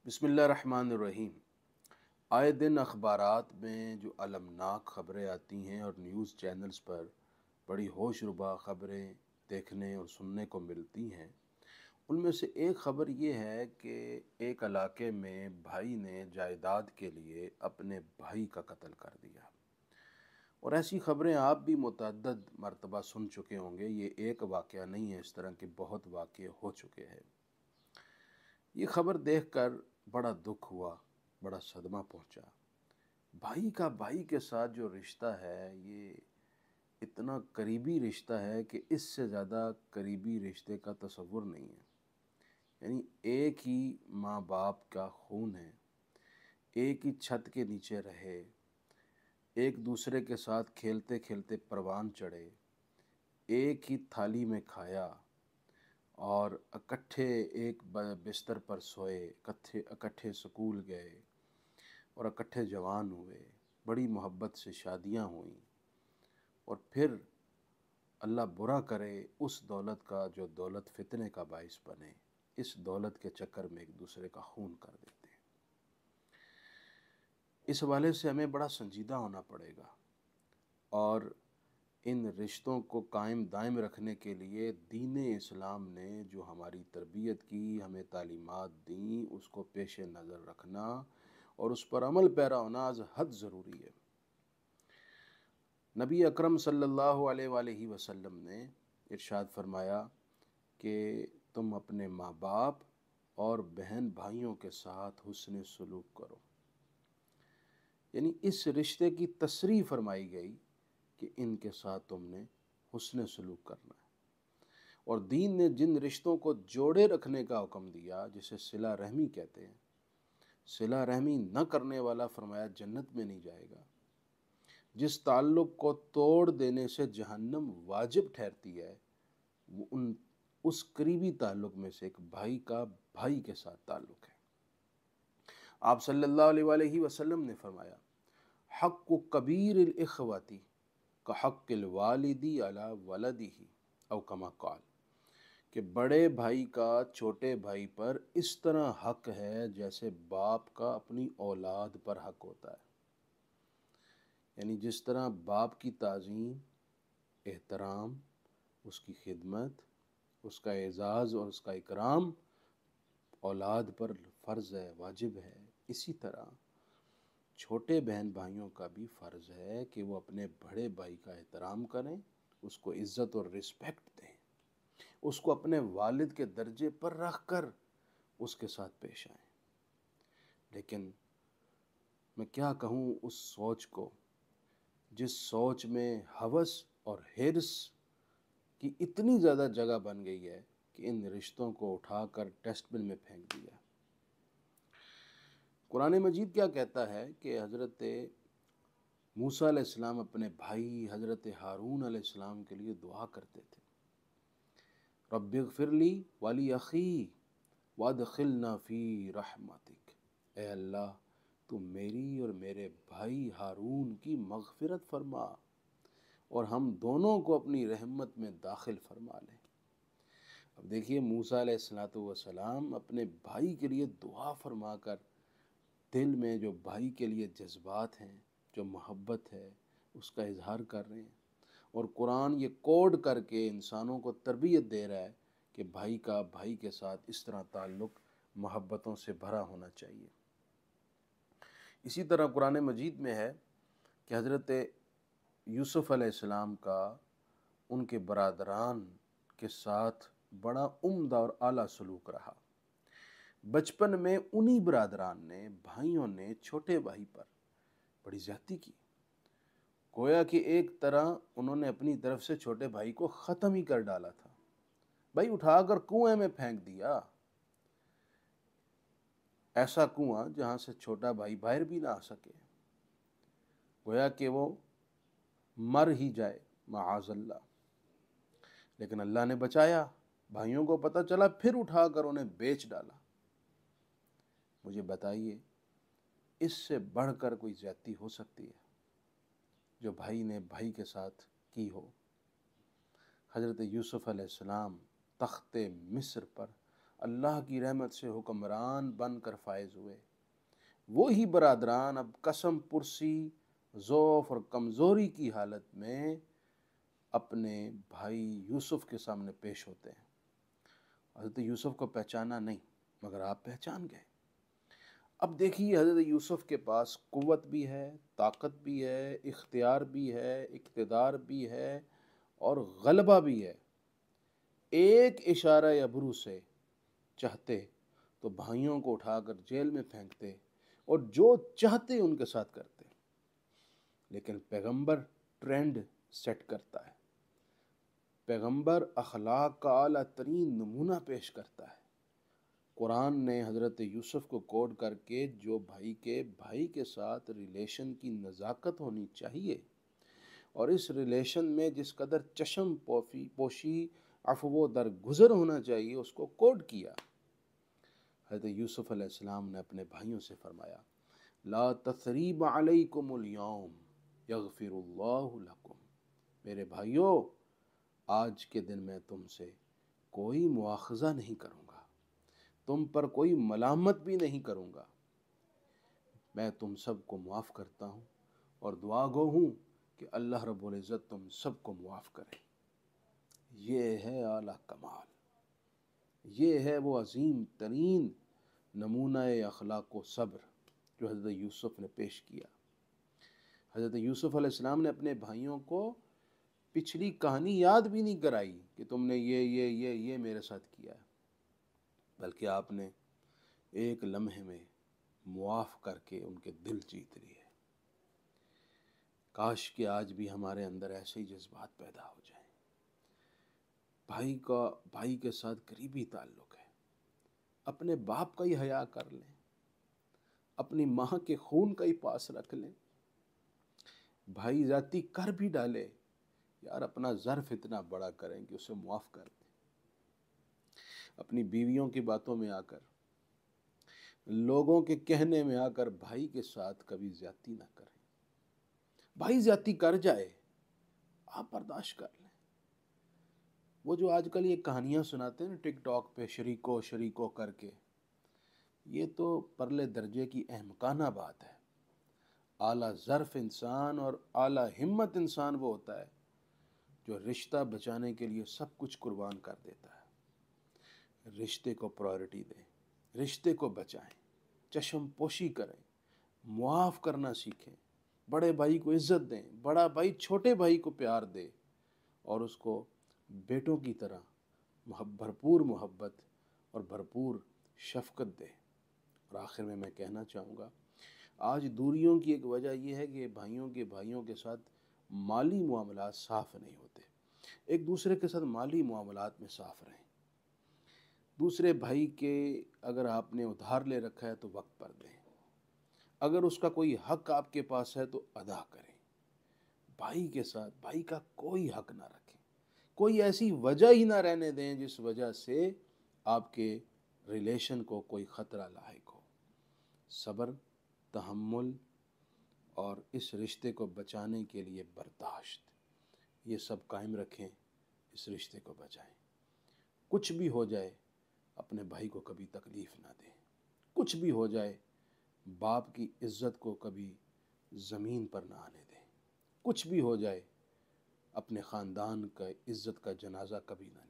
बिस्मिल्लाहिर्रहमानिर्रहीम। आए दिन अखबारात में जो अलमनाक ख़बरें आती हैं और न्यूज़ चैनल्स पर बड़ी होशरुबा ख़बरें देखने और सुनने को मिलती हैं, उनमें से एक ख़बर ये है कि एक इलाके में भाई ने जायदाद के लिए अपने भाई का कत्ल कर दिया। और ऐसी ख़बरें आप भी मुतअद्दिद मरतबा सुन चुके होंगे। ये एक वाक़या नहीं है, इस तरह के बहुत वाक़ये हो चुके हैं। ये ख़बर देखकर बड़ा दुख हुआ, बड़ा सदमा पहुंचा। भाई का भाई के साथ जो रिश्ता है, ये इतना करीबी रिश्ता है कि इससे ज़्यादा करीबी रिश्ते का तसव्वुर नहीं है। यानी एक ही माँ बाप का खून है, एक ही छत के नीचे रहे, एक दूसरे के साथ खेलते खेलते परवान चढ़े, एक ही थाली में खाया और इकट्ठे एक बिस्तर पर सोए, इकट्ठे स्कूल गए और इकट्ठे जवान हुए, बड़ी मोहब्बत से शादियां हुईं। और फिर अल्लाह बुरा करे उस दौलत का जो दौलत फितने का बाइस बने, इस दौलत के चक्कर में एक दूसरे का खून कर देते हैं। इस हवाले से हमें बड़ा संजीदा होना पड़ेगा और इन रिश्तों को कायम दायम रखने के लिए दीन इस्लाम ने जो हमारी तरबियत की, हमें तालीमात दी, उसको पेश नज़र रखना और उस पर अमल पैरा होना आज हद ज़रूरी है। नबी अकरम सल्लल्लाहु अलैहि वसल्लम ने इरशाद फरमाया कि तुम अपने माँ बाप और बहन भाइयों के साथ हुस्न सलूक करो। यानी इस रिश्ते की तसरीह फरमाई गई कि इनके साथ तुमने हुस्न सलूक करना है। और दीन ने जिन रिश्तों को जोड़े रखने का हुक्म दिया, जिसे सिला रहमी कहते हैं, सिला रहमी न करने वाला फरमाया जन्नत में नहीं जाएगा। जिस ताल्लुक़ को तोड़ देने से जहन्नम वाजिब ठहरती है, वो उस करीबी ताल्लुक़ में से एक भाई का भाई के साथ ताल्लुक़ है। आप सल्लल्लाहु अलैहि वसल्लम ने फरमाया, हक़्क़ु कबीरिल इख़्वती का हक़्क़िल वालिदी अला वलदिही औ कमा क़ाल, कि बड़े भाई का छोटे भाई पर इस तरह हक़ है जैसे बाप का अपनी औलाद पर हक़ होता है। यानी जिस तरह बाप की ताज़ीम, एहतराम, उसकी खिदमत, उसका एज़ाज़ और उसका इकराम औलाद पर फ़र्ज़ है, वाजिब है, इसी तरह छोटे बहन भाइयों का भी फ़र्ज़ है कि वो अपने बड़े भाई का एहतराम करें, उसको इज़्ज़त और रिस्पेक्ट दें, उसको अपने वालिद के दर्जे पर रख कर उसके साथ पेश आएँ। लेकिन मैं क्या कहूँ उस सोच को, जिस सोच में हवस और हिर्स की इतनी ज़्यादा जगह बन गई है कि इन रिश्तों को उठाकर डस्टबिन में फेंक दिया। कुरान मजीद क्या कहता है कि हज़रत मूसा अलैहिस्सलाम अपने भाई हज़रत हारून अलैहिस्सलाम के लिए दुआ करते थे, रब्बिग़फ़िरली वली अख़ी वअदख़िलना फ़ी रहमतिक। ए अल्लाह, तू मेरी और मेरे भाई हारून की मग़फ़िरत फरमा और हम दोनों को अपनी रहमत में दाखिल फरमा ले। अब देखिए, मूसा अलैहिस्सलातु वस्सलाम अपने भाई के लिए दुआ फरमा कर दिल में जो भाई के लिए जज्बात हैं, जो मोहब्बत है, उसका इजहार कर रहे हैं। और कुरान ये कोड करके इंसानों को तरबियत दे रहा है कि भाई का भाई के साथ इस तरह ताल्लुक़ मोहब्बतों से भरा होना चाहिए। इसी तरह कुरान मजीद में है कि हज़रत यूसुफ़ अलैहिस्सलाम का उनके बरादरान के साथ बड़ा उम्दा और आला सलूक रहा। बचपन में उन्हीं बरादरान ने, भाइयों ने छोटे भाई पर बड़ी ज़्यादती की। गोया कि एक तरह उन्होंने अपनी तरफ से छोटे भाई को ख़त्म ही कर डाला था। भाई उठाकर कुएं में फेंक दिया, ऐसा कुआं जहाँ से छोटा भाई बाहर भी ना आ सके। गोया कि वो मर ही जाए माअज़ल्लाह। लेकिन अल्लाह ने बचाया। भाइयों को पता चला, फिर उठाकर उन्हें बेच डाला। मुझे बताइए, इससे बढ़कर कोई ज़्यादती हो सकती है जो भाई ने भाई के साथ की हो? हज़रत यूसुफ़ अलैहिस्सलाम तख्ते मिस्र पर اللہ کی رحمت سے حکمران بن کر فائز ہوئے، وہی برادران اب قسم پرسی، ضعف اور کمزوری کی حالت میں اپنے بھائی یوسف کے سامنے پیش ہوتے ہیں۔ حضرت یوسف کو پہچانا نہیں، مگر آپ پہچان گئے۔ اب دیکھیے حضرت یوسف کے پاس قوت بھی ہے، طاقت بھی ہے، اختیار بھی ہے، اقتدار بھی ہے اور غلبہ بھی ہے۔ ایک اشارہ ابرو سے چاہتے تو بھائیوں کو اٹھا کر جیل میں پھینکتے اور جو چاہتے ان کے ساتھ کرتے، لیکن پیغمبر ٹرینڈ سیٹ کرتا ہے، پیغمبر اخلاق کا اعلیٰ ترین نمونہ پیش کرتا ہے۔ قرآن نے حضرت یوسف کو کوڈ کر کے جو بھائی کے ساتھ ریلیشن کی نزاکت ہونی چاہیے اور اس ریلیشن میں جس قدر چشم پوشی عفو درگزر ہونا چاہیے اس کو کوڈ کیا۔ حضرت یوسف علیہ السلام نے اپنے بھائیوں سے فرمایا، لا تثریب علیکم اليوم یغفر اللہ لکم، میرے بھائیوں آج کے دن میں تم سے کوئی مواخذہ نہیں کروں گا، تم پر کوئی ملامت بھی نہیں کروں گا، میں تم سب کو معاف کرتا ہوں اور دعا گو ہوں کہ اللہ رب العزت تم سب کو معاف کرے۔ یہ ہے اعلیٰ کمال، یہ ہے وہ عظیم ترین نمونہ اخلاق و صبر جو حضرت یوسف نے پیش کیا۔ حضرت یوسف علیہ السلام نے اپنے بھائیوں کو پچھلی کہانی یاد بھی نہیں کرائی کہ تم نے یہ میرے ساتھ کیا ہے، بلکہ آپ نے ایک لمحے میں معاف کر کے ان کے دل جیت لیے۔ کاش کہ آج بھی ہمارے اندر ایسے ہی جذبات پیدا ہو جائیں۔ بھائی کے ساتھ قریبی تعلق ہے، اپنے باپ کا ہی حیا کر لیں، اپنی ماں کے خون کا ہی پاس رکھ لیں۔ بھائی زیادتی کر بھی ڈالے، یار اپنا ظرف اتنا بڑا کریں کہ اسے معاف کر دیں۔ اپنی بیویوں کی باتوں میں آ کر، لوگوں کے کہنے میں آ کر بھائی کے ساتھ کبھی زیادتی نہ کریں۔ بھائی زیادتی کر جائے، آپ برداشت کر لیں۔ وہ جو آج کل یہ کہانیاں سناتے ہیں ٹک ٹاک پہ شریکو کر کے، یہ تو پرلے درجے کی احمقانہ بات ہے۔ اعلیٰ ظرف انسان اور اعلیٰ ہمت انسان وہ ہوتا ہے جو رشتہ بچانے کے لیے سب کچھ قربان کر دیتا ہے۔ رشتے کو پرائورٹی دیں، رشتے کو بچائیں، چشم پوشی کریں، معاف کرنا سیکھیں، بڑے بھائی کو عزت دیں، بڑا بھائی چھوٹے بھائی کو پیار دے اور اس کو بیٹوں کی طرح بھرپور محبت اور بھرپور شفقت دے۔ اور آخر میں کہنا چاہوں گا، آج دوریوں کی ایک وجہ یہ ہے کہ بھائیوں کے ساتھ مالی معاملات صاف نہیں ہوتے۔ ایک دوسرے کے ساتھ مالی معاملات میں صاف رہیں۔ دوسرے بھائی کے اگر آپ نے ادھار لے رکھا ہے تو وقت پر دیں، اگر اس کا کوئی حق آپ کے پاس ہے تو ادا کریں۔ بھائی کے ساتھ بھائی کا کوئی حق نہ رکھیں، کوئی ایسی وجہ ہی نہ رہنے دیں جس وجہ سے آپ کے ریلیشن کو کوئی خطرہ لاحق ہو۔ صبر، تحمل اور اس رشتے کو بچانے کے لیے برداشت، یہ سب قائم رکھیں، اس رشتے کو بچائیں۔ کچھ بھی ہو جائے اپنے بھائی کو کبھی تکلیف نہ دیں، کچھ بھی ہو جائے باپ کی عزت کو کبھی زمین پر نہ آنے دیں، کچھ بھی ہو جائے اپنے خاندان کا عزت کا جنازہ کبھی نہ